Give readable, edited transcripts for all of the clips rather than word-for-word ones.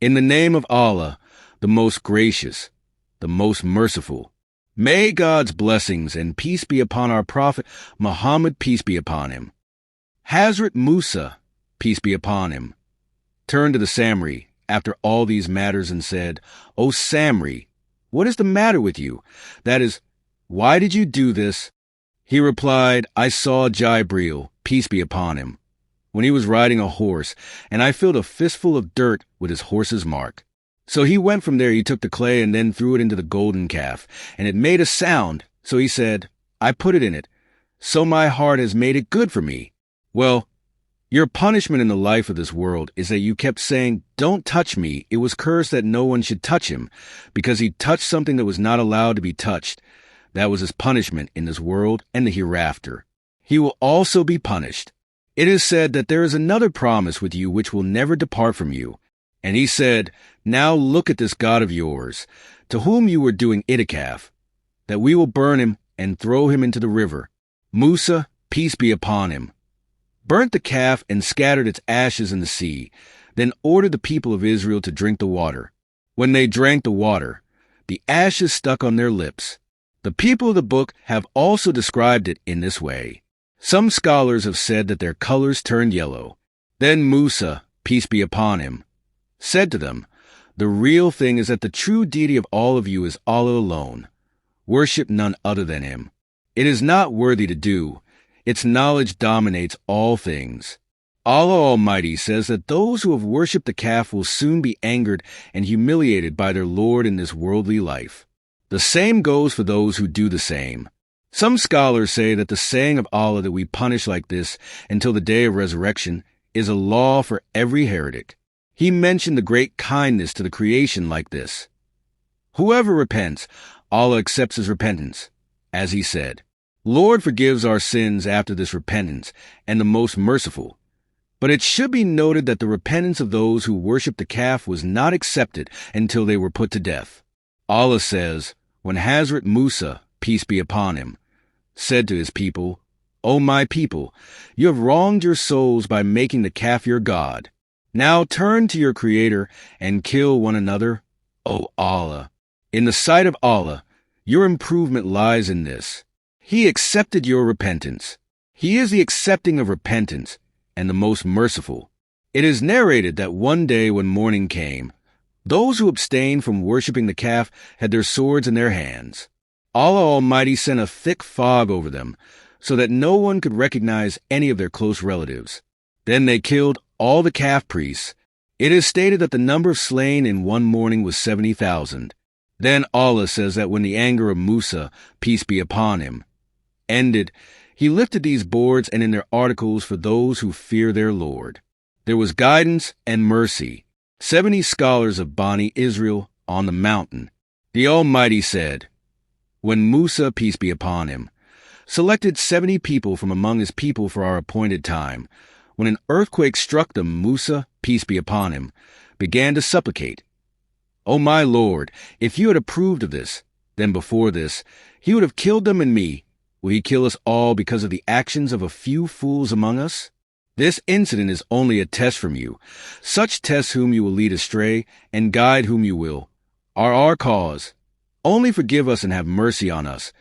In the name of Allah, the most gracious, the most merciful. May God's blessings and peace be upon our Prophet Muhammad, peace be upon him. Hazrat Musa, peace be upon him, turned to the Samri after all these matters and said, "O Samri, what is the matter with you? That is, why did you do this?" He replied, "I saw Jibreel, peace be upon him, when he was riding a horse, and I filled a fistful of dirt with his horse's mark. So he went from there, he took the clay and then threw it into the golden calf, and it made a sound. So he said, I put it in it. So my heart has made it good for me. Well, your punishment in the life of this world is that you kept saying, 'Don't touch me.' It was cursed that no one should touch him, because he touched something that was not allowed to be touched. That was his punishment in this world and the hereafter. He will also be punished. It is said that there is another promise with you which will never depart from you." And he said, "Now look at this God of yours, to whom you were doing itikaf, that we will burn him and throw him into the river." Musa, peace be upon him, burnt the calf and scattered its ashes in the sea, then ordered the people of Israel to drink the water. When they drank the water, the ashes stuck on their lips. The people of the book have also described it in this way. Some scholars have said that their colors turned yellow. Then Musa, peace be upon him, said to them, "The real thing is that the true deity of all of you is Allah alone. Worship none other than him. It is not worthy to do. Its knowledge dominates all things. Allah Almighty says that those who have worshipped the calf will soon be angered and humiliated by their Lord in this worldly life. The same goes for those who do the same." Some scholars say that the saying of Allah that we punish like this until the day of resurrection is a law for every heretic. He mentioned the great kindness to the creation like this: "Whoever repents, Allah accepts his repentance," as he said, "Lord forgives our sins after this repentance, and the most merciful." But it should be noted that the repentance of those who worship the calf was not accepted until they were put to death. Allah says, when Hazrat Musa, peace be upon him, said to his people, "O my people, you have wronged your souls by making the calf your God. Now turn to your Creator and kill one another, O Allah. In the sight of Allah, your improvement lies in this. He accepted your repentance. He is the accepting of repentance and the most merciful." It is narrated that one day when morning came, those who abstained from worshipping the calf had their swords in their hands. Allah Almighty sent a thick fog over them, so that no one could recognize any of their close relatives. Then they killed all the calf priests. It is stated that the number of slain in one morning was 70,000. Then Allah says that when the anger of Musa, peace be upon him, ended, he lifted these boards and in their articles for those who fear their Lord. There was guidance and mercy. 70 scholars of Bani Israel on the mountain. The Almighty said, when Musa, peace be upon him, selected 70 people from among his people for our appointed time, when an earthquake struck them, Musa, peace be upon him, began to supplicate, "O my Lord, if you had approved of this, then before this, he would have killed them and me. Will he kill us all because of the actions of a few fools among us? This incident is only a test from you. Such tests whom you will lead astray and guide whom you will are our cause. Only forgive us and have mercy on us.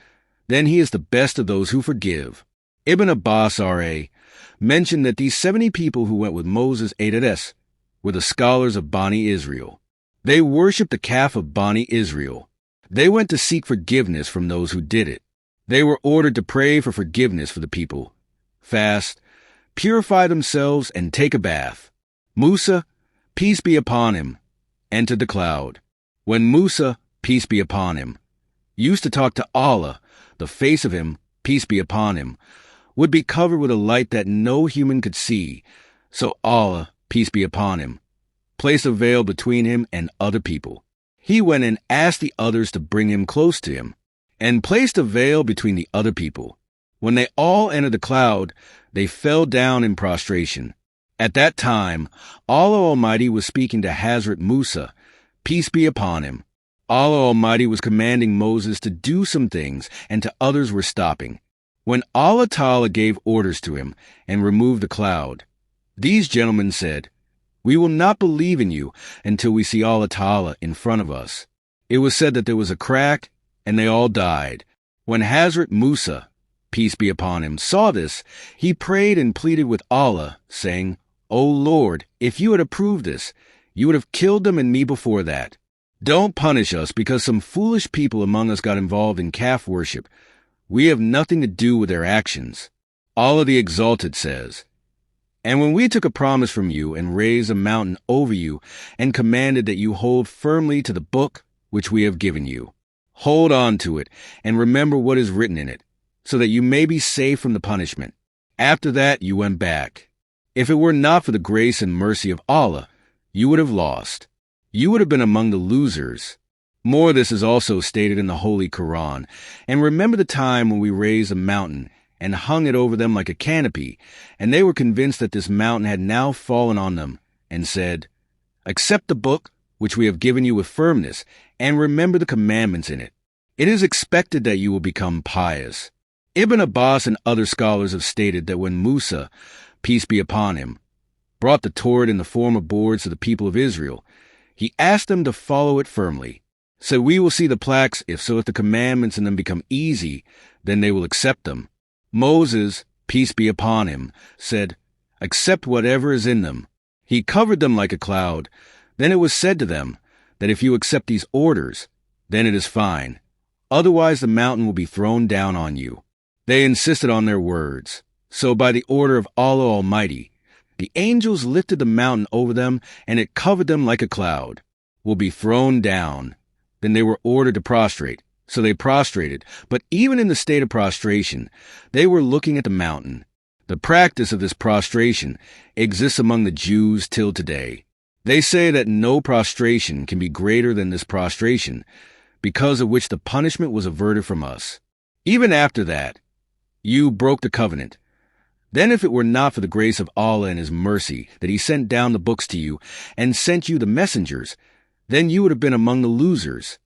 Then he is the best of those who forgive." Ibn Abbas R.A. mentioned that these 70 people who went with Moses editz were the scholars of Bani Israel. They worshipped the calf of Bani Israel. They went to seek forgiveness from those who did it. They were ordered to pray for forgiveness for the people, fast, purify themselves, and take a bath. Musa, peace be upon him, entered the cloud. When Musa, peace be upon him, used to talk to Allah, the face of him, peace be upon him, would be covered with a light that no human could see. So Allah, peace be upon him, placed a veil between him and other people. He went and asked the others to bring him close to him, and placed a veil between the other people. When they all entered the cloud, they fell down in prostration. At that time, Allah Almighty was speaking to Hazrat Musa, peace be upon him. Allah Almighty was commanding Moses to do some things, and to others were stopping. When Allah Ta'ala gave orders to him and removed the cloud, these gentlemen said, We will not believe in you until we see Allah Ta'ala in front of us. It was said that there was a crack, and they all died. When Hazrat Musa, peace be upon him, saw this, he prayed and pleaded with Allah, saying, O Lord, if you had approved this, you would have killed them and me before that. Don't punish us because some foolish people among us got involved in calf worship. We have nothing to do with their actions. Allah the Exalted says, And when we took a promise from you and raised a mountain over you and commanded that you hold firmly to the book which we have given you, hold on to it and remember what is written in it, so that you may be safe from the punishment. After that you went back. If it were not for the grace and mercy of Allah, you would have lost. You would have been among the losers. More of this is also stated in the Holy Quran. And remember the time when we raised a mountain and hung it over them like a canopy, and they were convinced that this mountain had now fallen on them, and said, Accept the book which we have given you with firmness, and remember the commandments in it. It is expected that you will become pious. Ibn Abbas and other scholars have stated that when Musa, peace be upon him, brought the Torah in the form of boards to the people of Israel, he asked them to follow it firmly. Said, We will see the plaques, if the commandments in them become easy, then they will accept them. Moses, peace be upon him, said, Accept whatever is in them. He covered them like a cloud. Then it was said to them that if you accept these orders, then it is fine. Otherwise the mountain will be thrown down on you. They insisted on their words. So by the order of Allah Almighty, the angels lifted the mountain over them, and it covered them like a cloud. Will be thrown down. Then they were ordered to prostrate. So they prostrated, but even in the state of prostration, they were looking at the mountain. The practice of this prostration exists among the Jews till today. They say that no prostration can be greater than this prostration, because of which the punishment was averted from us. Even after that, you broke the covenant. Then if it were not for the grace of Allah and His mercy that He sent down the books to you and sent you the messengers, then you would have been among the losers.